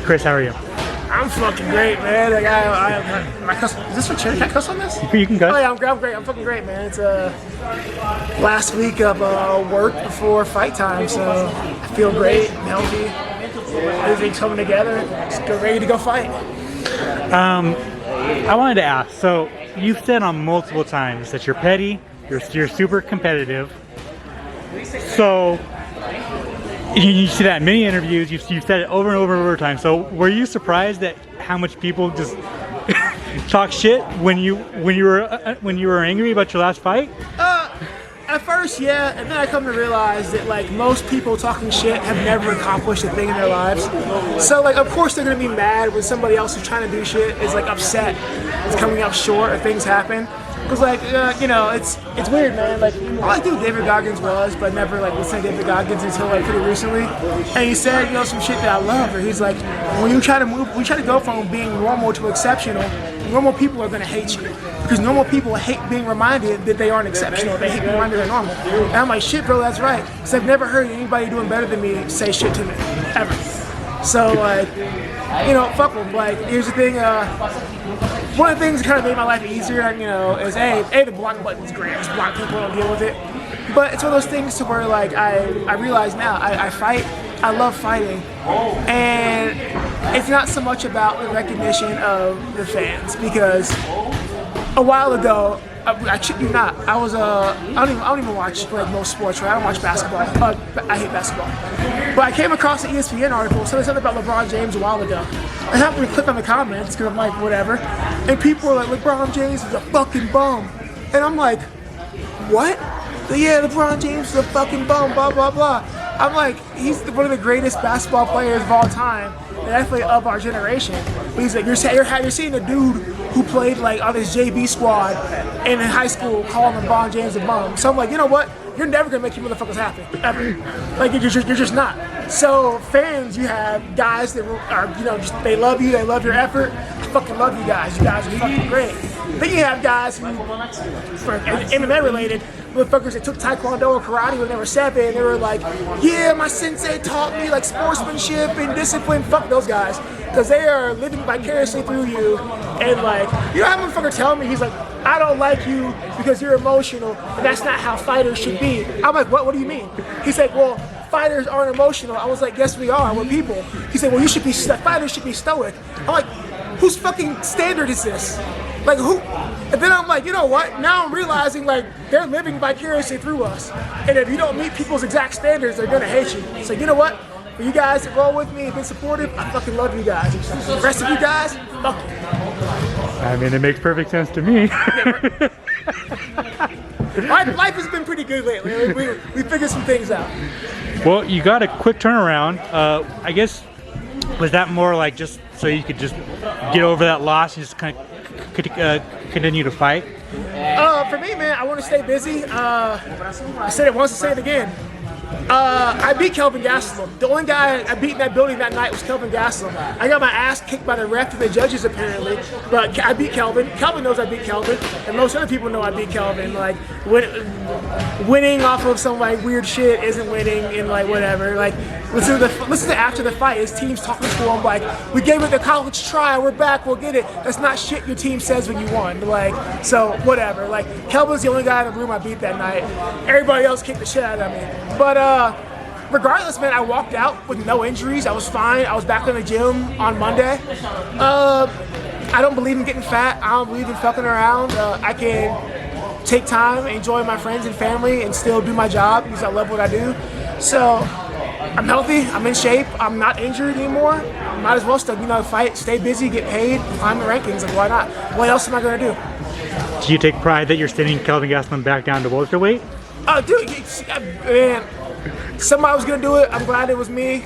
Chris, how are you? I'm fucking great, man. Like my cuss, is this for charity? Can I cuss on this? You can cuss. Oh yeah, I'm great. I'm fucking great, man. It's last week of work before fight time, so I feel great, I'm healthy. Everything's coming together. Just ready to go fight. I wanted to ask. So you've said on multiple times that you're petty. You're super competitive. So you see that in many interviews. You've said it over and over and over time. So were you surprised at how much people just talk shit when you were angry about your last fight? At first, yeah, and then I come to realize that like most people talking shit have never accomplished a thing in their lives. So like, of course they're gonna be mad when somebody else who's trying to do shit is like upset, it's coming up short or things happen. Cause like, you know, it's weird, man. Like, all I knew who David Goggins was, but never like listened to David Goggins until like pretty recently. And he said, you know, some shit that I love. Or he's like, when you try to go from being normal to exceptional, normal people are gonna hate you. Because normal people hate being reminded that they aren't exceptional. They hate being reminded they're normal. And I'm like, shit, bro, that's right. Because I've never heard anybody doing better than me say shit to me, ever. So like, you know, fuck them. Like, here's the thing. One of the things that kind of made my life easier, you know, is A, the block button's great. Just block people, don't deal with it. But it's one of those things to where like I realize now I fight. I love fighting, and it's not so much about the recognition of the fans, because a while ago, I shit you not, I was I don't even watch like most sports, right? I don't watch basketball. I hate basketball. But I came across an ESPN article, something about LeBron James a while ago. I happened to click on the comments because I'm like, whatever, and people were like, LeBron James is a fucking bum, and I'm like, what? Yeah, LeBron James is a fucking bum, blah blah blah. I'm like, he's one of the greatest basketball players of all time, and definitely of our generation. But he's like, you're seeing a dude who played like on his JV squad and in high school calling LeBron James a bum. So I'm like, you know what? You're never gonna make you motherfuckers happy, ever. Like you're just not. So fans, you have guys that are, you know, just, they love you, they love your effort. I fucking love you guys. You guys are fucking great. Then you have guys who, for MMA related, motherfuckers that took Taekwondo or karate when they were 7, they were like, yeah, my sensei taught me like sportsmanship and discipline. Fuck those guys, because they are living vicariously through you. And like, you know how motherfucker telling me, he's like, I don't like you because you're emotional, and that's not how fighters should be. I'm like, what do you mean? He's like, well, fighters aren't emotional. I was like, yes we are, we're people. He said, well, fighters should be stoic. I'm like, whose fucking standard is this? Like who? And then I'm like, you know what? Now I'm realizing like they're living vicariously through us. And if you don't meet people's exact standards, they're gonna hate you. So you know what? For you guys that roll with me and been supportive, I fucking love you guys. The rest of you guys, fuck you. I mean, it makes perfect sense to me. Life has been pretty good lately. We figured some things out. Well, you got a quick turnaround. I guess, was that more like just so you could just get over that loss and just kind of continue to fight? For me, man, I want to stay busy. I said it once, I say it again. I beat Kelvin Gastelum. The only guy I beat in that building that night was Kelvin Gastelum. I got my ass kicked by the ref and the judges apparently, but I beat Kelvin. Kelvin knows I beat Kelvin, and most other people know I beat Kelvin. Like winning off of some like weird shit isn't winning, and like whatever. Like listen to after the fight, his team's talking to him like, we gave it the college try, we're back, we'll get it. That's not shit your team says when you won. Like, so whatever. Like Kelvin's the only guy in the room I beat that night. Everybody else kicked the shit out of me. But regardless, man, I walked out with no injuries. I was fine. I was back in the gym on Monday. I don't believe in getting fat. I don't believe in fucking around. I can take time, enjoy my friends and family, and still do my job because I love what I do. So I'm healthy. I'm in shape. I'm not injured anymore. Might as well still, you know, fight, stay busy, get paid, climb the rankings. Like, why not? What else am I gonna do? Do you take pride that you're sending Kelvin Gastelum back down to welterweight? Oh, dude, man. Somebody was gonna do it. I'm glad it was me.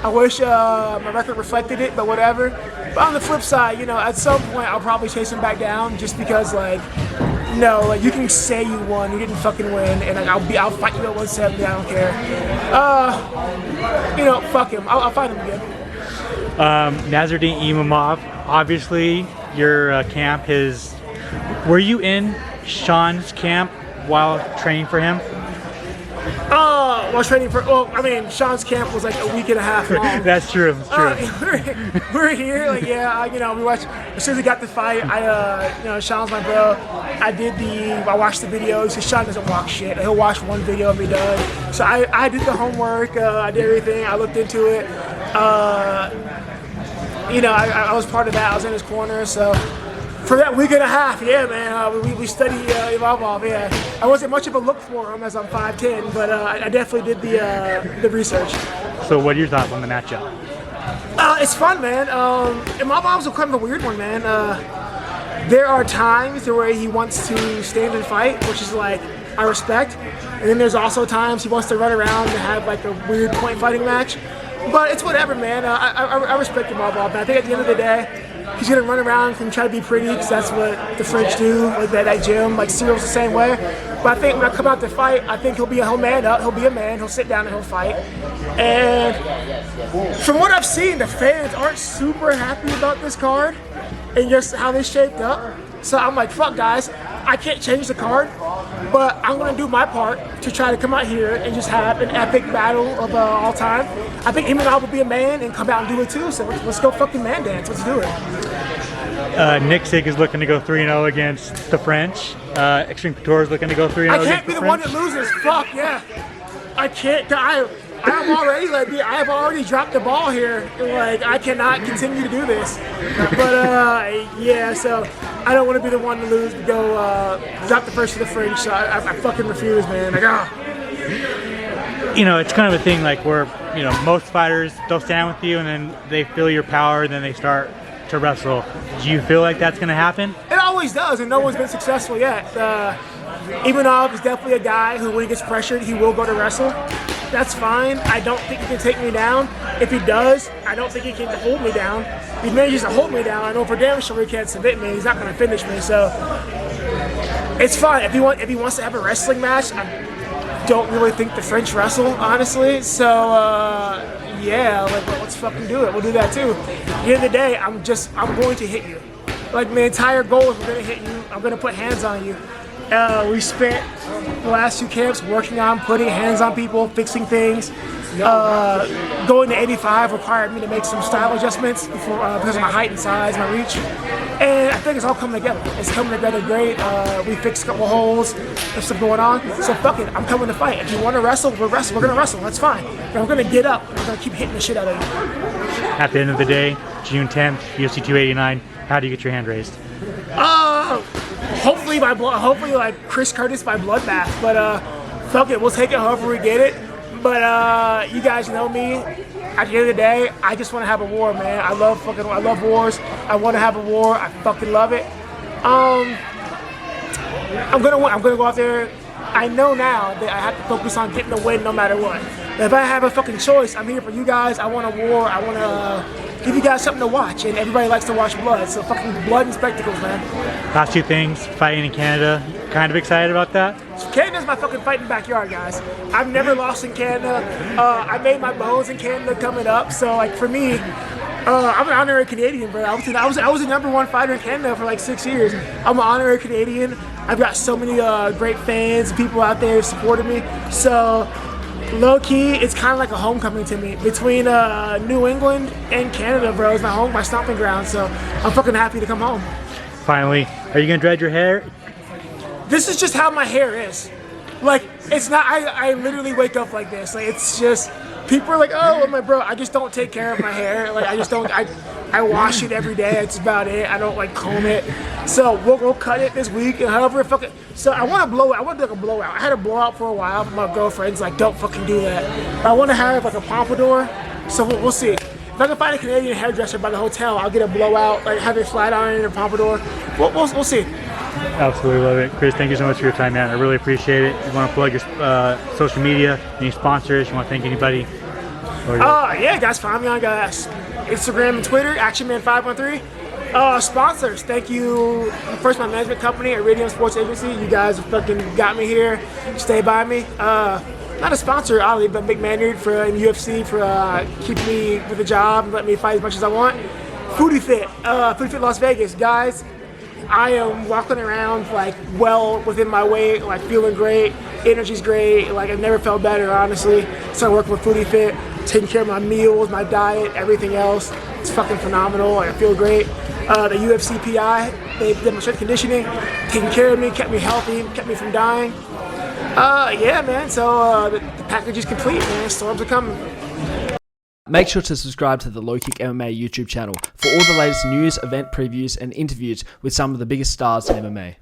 I wish my record reflected it, but whatever. But on the flip side, you know, at some point I'll probably chase him back down just because, like, no, like you can say you won, you didn't fucking win, and like, I'll fight you at 170. I don't care. You know, fuck him. I'll fight him again. Nassourdine Imavov, obviously your camp is. Were you in Sean's camp while training for him? while training for. Well, I mean, Sean's camp was like a week and a half long. That's true. That's true. We're here, like we watched. As soon as we got the fight, Sean's my bro. I watched the videos. Cause Sean doesn't watch shit. He'll watch one video and be done. So I did the homework. I did everything. I looked into it. I was part of that. I was in his corner. So for that week and a half, yeah, man, we studied Imavov. Yeah, I wasn't much of a look for him as I'm 5'10", but I definitely did the research. So what are your thoughts on the matchup? It's fun, man. Imavov's kind of a weird one, man. There are times where he wants to stand and fight, which is like, I respect. And then there's also times he wants to run around and have like a weird point fighting match. But it's whatever, man. I respect Imavov. I think at the end of the day, he's gonna run around and try to be pretty because that's what the French do, like that gym. Like Cyril's the same way. But I think when I come out to fight, I think he'll man up. He'll be a man. He'll sit down and he'll fight. And from what I've seen, the fans aren't super happy about this card and just how they shaped up. So I'm like, fuck, guys. I can't change the card, but I'm gonna do my part to try to come out here and just have an epic battle of all time. I think him and I will be a man and come out and do it too. So let's go fucking man dance. Let's do it. Nick Sig is looking to go 3-0 against the French. Extreme Couture is looking to go 3-0 I against can't be the one that loses. Fuck yeah. I can't. I'm already like, I have already dropped the ball here. Like, I cannot continue to do this. But yeah, so I don't want to be the one to lose to go drop the first to the French. So I fucking refuse, man. Like, It's kind of a thing like where most fighters, they'll stand with you and then they feel your power and then they start to wrestle. Do you feel like that's going to happen? It always does, and no one's been successful yet. Ivanov is definitely a guy who, when he gets pressured, he will go to wrestle. That's fine. I don't think he can take me down. If he does, I don't think he can hold me down. He manages to hold me down. I know for damn sure he can't submit me. He's not going to finish me. So it's fine. If he wants to have a wrestling match, I don't really think the French wrestle, honestly. So yeah, let's fucking do it. We'll do that too. At the end of the day, I'm going to hit you. Like, my entire goal is we're going to hit you. I'm going to put hands on you. We spent the last 2 camps working on putting hands on people, fixing things. Going to 85 required me to make some style adjustments because of my height and size, my reach. And I think it's all coming together. It's coming together great. We fixed a couple holes. There's stuff going on. So fuck it, I'm coming to fight. If you want to wrestle, we're going to wrestle. That's fine. But I'm going to get up. I'm going to keep hitting the shit out of you. At the end of the day, June 10th, UFC 289, how do you get your hand raised? Hopefully like Chris Curtis by bloodbath, but fuck it, we'll take it however we get it. But you guys know me. At the end of the day, I just want to have a war, man. I love wars. I want to have a war. I fucking love it. I'm gonna win. I'm gonna go out there. I know now that I have to focus on getting the win no matter what. If I have a fucking choice, I'm here for you guys. I want a war. I want to give you guys something to watch, and everybody likes to watch blood. So fucking blood and spectacles, man. Last 2 things, fighting in Canada. Kind of excited about that? So Canada's my fucking fighting backyard, guys. I've never lost in Canada. I made my bones in Canada coming up. So like for me, I'm an honorary Canadian, bro. I was the #1 fighter in Canada for like 6 years. I'm an honorary Canadian. I've got so many great fans, people out there supporting me. So low key, it's kind of like a homecoming to me. Between New England and Canada, bro, is my stomping ground. So I'm fucking happy to come home. Finally, are you gonna dread your hair? This is just how my hair is. Like, it's not, I literally wake up like this. Like, it's just, people are like, oh, I'm like, bro, I just don't take care of my hair. Like, I just don't, I wash it every day. It's about it. I don't, like, comb it. So, we'll cut it this week and however fucking, so I want to blow it. I want to do like a blowout. I had a blowout for a while, but my girlfriend's like, don't fucking do that. But I want to have, like, a pompadour. So, we'll see. If I can find a Canadian hairdresser by the hotel, I'll get a blowout, like, have it flat iron and a pompadour. We'll see. Absolutely love it. Chris, thank you so much for your time, man. I really appreciate it. You want to plug your social media, any sponsors? You want to thank anybody? Yeah, guys, find me on Instagram and Twitter, ActionMan513. Sponsors, thank you. First, my management company, Iridium Sports Agency. You guys fucking got me here. Stay by me. Not a sponsor, Ollie, but Big Maynard in UFC for keeping me with a job and letting me fight as much as I want. Foodie Fit Las Vegas, guys. I am walking around like well within my weight, like feeling great. Energy's great. Like, I've never felt better, honestly. Started working with Foodie Fit, taking care of my meals, my diet, everything else. It's fucking phenomenal. Like, I feel great. The UFC PI, they did my strength conditioning, taking care of me, kept me healthy, kept me from dying. Yeah, man. So the package is complete, man. Storms are coming. Make sure to subscribe to the LowKick MMA YouTube channel for all the latest news, event previews, and interviews with some of the biggest stars in MMA.